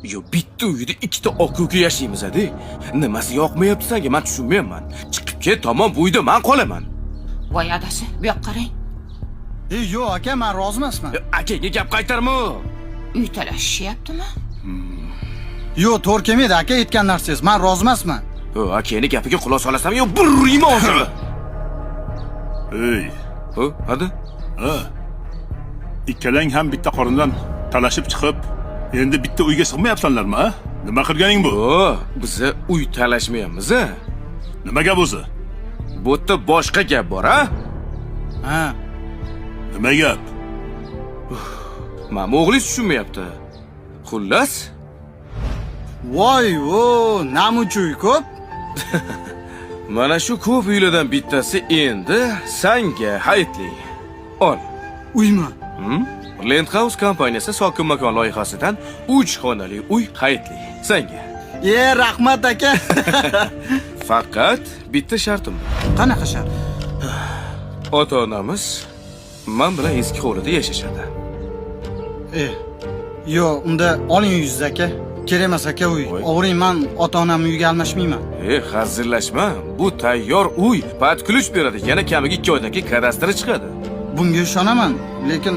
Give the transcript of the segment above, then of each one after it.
Yo, bitta uyda ikkita oq uka yashaymiz-a-de. Nimasi yoqmayapti senga? Men tushunmayapman. Chiqib ket, tamom, bu uyda men qolaman. Voy adasi, bu yoqqa qarang. Yo'q aka, men rozi emasman. Akaga gap qaytarma. Uy talashishyaptimi? Yo'q, to'g'ri kelmaydi aka aytgan narsangiz. Men rozi emasman. Akani gapiga quloq solasam, yo, burriymi hozir. Ey, Hadi. ha. Ikkalang ham bitta qorindan talashib chiqib, endi bitta uyga sig'mayapsanlarmi, ha? Nima qilganing bu? Biz uy talashmayapmiz-a? Nima gap o'zi? Bu yerda boshqa gap bor, ha? Ha. Nima gap? Mana o'g'lingiz tushunmayapti. Xullas, Voy, namuncha uy ko'p. mana shu ko'p uylardan bittasi endi senga hayitli. Ol. Uymi? Landhouse kompaniyasi sokin makon loyihasidan 3 xonali uy hayitli. Senga. Rahmat aka. Faqat bitta shartim bor. Qanaqa shart? Ota-onamiz men bilan eski hovlida yashashadi. Yo'q, unda oling uyingizni aka. Kerak emas aka uy. O'g'ring, men ota-onamning uyiga almashmayman. Hazillashma. Bu tayyor uy. Pat ключ beradi. Yana kamiga 2 oydan keyin kadastri chiqadi. Bunga ishonaman, lekin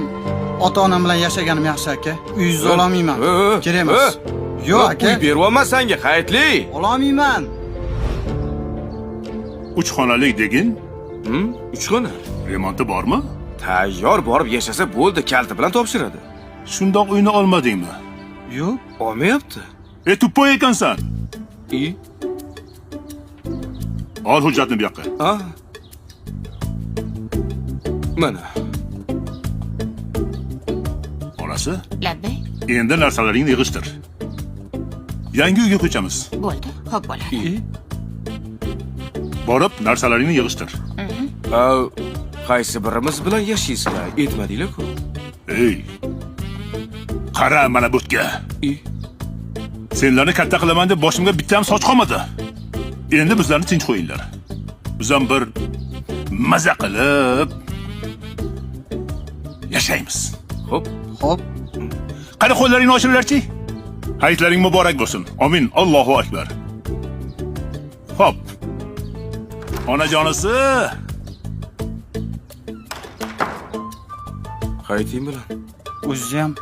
ota-onam bilan yashaganim yaxshi aka. Uyingizni ololmayman. Kerak emas. Yo'q aka. Uy berolman senga, hayitli. Ololmayman. 3 xonalik degin, 3 xona. remonti bormi? Tayyor borib yashasa bo'ldi, kalti bilan topshiradi. Shundoq uyni olmadingmi? Yo'q. Olmayapti. Tuppoy ekansan. Ol hujjatni bu yoqqa. Mana. Onasi, Labbay. endi narsalaringni yig'ishtir. Yangi uyga ko'chamiz. Bo'ldi, xo'p bo'ladi. Borib narsalaringni yig'ishtir. Qaysi birimiz bilan yashaysizlar? Aytmadinglar-ku. Ey. Qara mana bu yerga. Senlarni katta qilaman deb boshimga bitta ham soch qolmadi. Endi bizlarni tinch qo'yinglar. Biz ham bir maza qilib yashaymiz. Xo'p. Qani qo'llaringni ochinglarchi? Hayitlaring muborak bo'lsin. Amin. Allohu akbar. Xo'p. Onajonisi. Hayiting bilan. O'zingiz ham